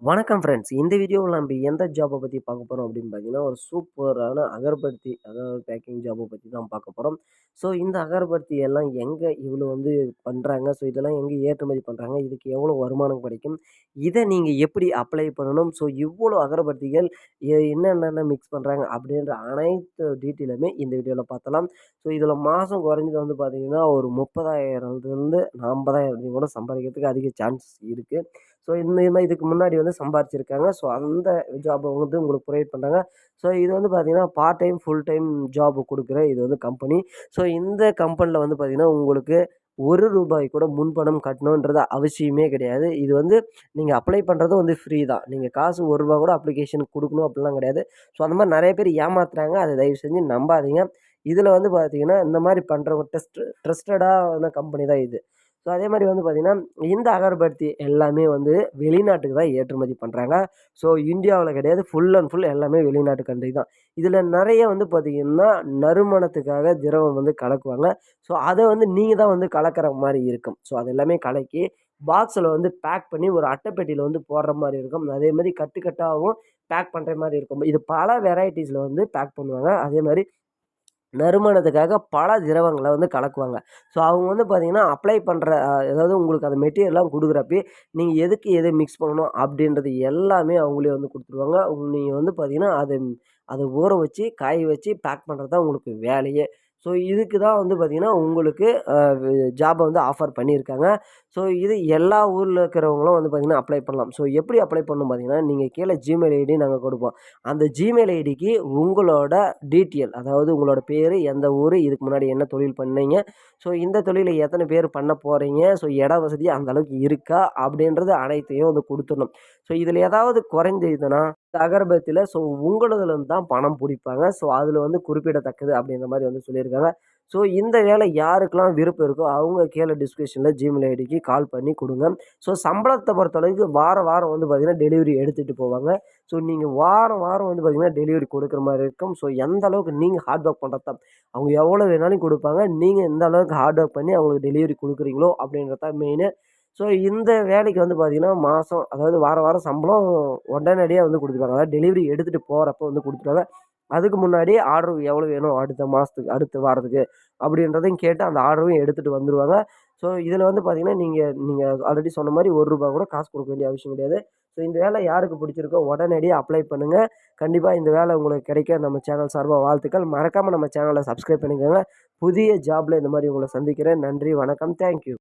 வணக்கம் ஃப்ரெண்ட்ஸ். இந்த வீடியோவில் நம்ம எந்த ஜாப்பை பற்றி பார்க்க போகிறோம் அப்படின்னு பார்த்தீங்கன்னா, ஒரு சூப்பரான அகர்பத்தி அதாவது பேக்கிங் ஜாப்பை பற்றி தான் பார்க்க போகிறோம். ஸோ இந்த அகர்பத்தி எல்லாம் எங்கே இவ்வளோ பண்ணுறாங்க? ஸோ இதெல்லாம் எங்கே ஏற்றுமதி பண்ணுறாங்க? இதுக்கு எவ்வளோ வருமானம் கிடைக்கும்? இதை நீங்கள் எப்படி அப்ளை பண்ணணும்? ஸோ இவ்வளோ அகர்பத்திகள் என்னென்ன மிக்ஸ் பண்ணுறாங்க? அப்படின்ற அனைத்து டீட்டெயிலுமே இந்த வீடியோவில் பார்த்தலாம். ஸோ இதில் மாதம் குறைஞ்சது பார்த்தீங்கன்னா, ஒரு 30,000லேருந்து 50,000 கூட சம்பாதிக்கிறதுக்கு அதிக சான்ஸ் இருக்குது. ஸோ இந்த மாதிரி இதுக்கு முன்னாடி சம்பாரிச்சிருக்காங்க. ஸோ அந்த ஜாப்ப உங்களுக்கு ப்ரொவைட் பண்றாங்க. ஸோ இது பார்த்தீங்கன்னா, part time, full time job குடுக்குற இது கம்பெனி. ஸோ இந்த கம்பெனில பார்த்தீங்கன்னா, உங்களுக்கு ரூ. 1 கூட முன்பணம் கட்டணுன்றது அவசியமே கிடையாது. இது நீங்க அப்ளை பண்றதும் ஃப்ரீ தான். நீங்க காசு ரூ. 1 கூட அப்ளிகேஷனுக்கு குடுக்கணும் அப்படிலாம் கிடையாது. ஸோ அந்த மாரி நெறைய பேர் ஏமாத்துறாங்க. அத தயவு செஞ்சு நம்பாதீங்க. இதுல பார்த்தீங்கன்னா, இந்த மாரி பண்றவங்க ட்ரஸ்டடான கம்பெனி தான் இது. ஸோ அதே மாரி பார்த்தீங்கன்னா, இந்த அகர்பத்தி எல்லாமே வெளிநாட்டுக்கு தான் ஏற்றுமதி பண்றாங்க. ஸோ இந்தியாவுல கிடையாது. ஃபுல் அண்ட் ஃபுல் எல்லாமே வெளிநாட்டு கண்ட்ரி தான். இதுல நெறைய பார்த்தீங்கன்னா, நறுமணத்துக்காக திரவம் கலக்குவாங்க. ஸோ அத நீங்க தான் கலக்கிற மாரி இருக்கும். ஸோ அது எல்லாமே கலக்கி பாக்ஸ்ல பேக் பண்ணி ஒரு அட்டைப்பெட்டியில போடுற மாரி இருக்கும். அதே மாரி கட்டு கட்டாவும் பேக் பண்ற மாரி இருக்கும். இது பல வெரைட்டீஸ்ல பேக் பண்ணுவாங்க. அதே மாரி நறுமணத்துக்காக பல திரவங்கள கலக்குவாங்க. ஸோ அவங்க பார்த்தீங்கன்னா, அப்ளை பண்ற அதாவது உங்களுக்கு அந்த மெட்டீரியல்லாம் குடுக்குறப்பயே, நீங்க எதுக்கு எத மிக்ஸ் பண்ணணும் அப்டின்றது எல்லாமே அவங்களே குடுத்துருவாங்க. நீங்க பார்த்தீங்கன்னா, அத ஊற வச்சு, காய வச்சு பேக் பண்றது தான் உங்களுக்கு வேலையே. ஸோ இதுக்கு தான் பார்த்தீங்கன்னா, உங்களுக்கு அ வு ஜாப ஆஃபர் பண்ணியிருக்காங்க. ஸோ இது எல்லா ஊர்ல இருக்கிறவங்களும் பார்த்தீங்கன்னா, அப்ளை பண்ணலாம். ஸோ எப்படி அப்ளை பண்ணணும் பார்த்தீங்கன்னா, நீங்க கீழ ஜிமெயில் ஐடி நாங்க குடுப்போம். அந்த ஜிமெயில் ஐடிக்கு உங்களோட டீட்டெயில் அதாவது உங்களோட பேரு, எந்த ஊரு, இதுக்கு முன்னாடி என்ன தொழில் பண்ணீங்க, ஸோ இந்த தொழில எத்தன பேர் பண்ண போறீங்க, ஸோ இட வசதி அந்த அளவுக்கு இருக்கா அப்படின்றது அனைத்தையும் குடுத்துடணும். ஸோ இதில ஏதாவது குறைந்ததுன்னா அகரபத்தியில ஸோ உங்களதுலருந்து தான் பணம் புடிப்பாங்க. ஸோ அதில குறிப்பிடத்தக்கது அப்படின்ற மாரி சொல்லியிருக்காங்க. ஸோ இந்த வேலை யாருக்கெல்லாம் விருப்பம் இருக்கோ, அவங்க கீழ டிஸ்கிரிப்ஷன்ல ஜிமெயில் ஐடிக்கு கால் பண்ணி குடுங்க. ஸோ சம்பளத்த பொறுத்தளவுக்கு வாரம் வாரம் பார்த்தீங்கன்னா, டெலிவரி எடுத்துட்டு போவாங்க. ஸோ நீங்க வாரம் வாரம் பார்த்தீங்கன்னா, டெலிவரி குடுக்குற மாரி இருக்கும். ஸோ எந்த அளவுக்கு நீங்க ஹார்ட் ஒர்க் பண்றது தான். அவங்க எவ்வளோ வேணாலும் குடுப்பாங்க. நீங்க எந்த அளவுக்கு ஹார்ட் ஒர்க் பண்ணி அவங்களுக்கு டெலிவரி குடுக்குறீங்களோ அப்படின்றது தான் மெயினு. ஸோ இந்த வேலைக்கு பார்த்தீங்கன்னா, மாசம் அதாவது வாரம் வாரம் சம்பளம் உடனடியா குடுத்துருவாங்க. அதாவது டெலிவரி எடுத்துட்டு போறப்போ குடுத்துருவாங்க. அதுக்கு முன்னாடி ஆர்டர் எவ்வளோ வேணும் அடுத்த மாசத்துக்கு, அடுத்த வாரத்துக்கு அப்படின்றதையும் கேட்டு அந்த ஆர்டரையும் எடுத்துட்டு வந்துருவாங்க. ஸோ இதில பார்த்தீங்கன்னா, நீங்க நீங்க ஆல்ரெடி சொன்ன மாரி ரூ. 1 கூட காசு குடுக்க வேண்டிய அவசியம் கிடையாது. ஸோ இந்த வேலை யாருக்கு பிடிச்சிருக்கோ உடனடியா அப்ளை பண்ணுங்க. கண்டிப்பா இந்த வேலை உங்களுக்கு கிடைக்க நம்ம சேனல் சார்பா வாழ்த்துக்கள். மறக்காம நம்ம சேனல சப்ஸ்கிரைப் பண்ணிக்கோங்க. புதிய ஜாப்ல இந்த மாரி உங்கள சந்திக்கிறேன். நன்றி, வணக்கம். Thank you.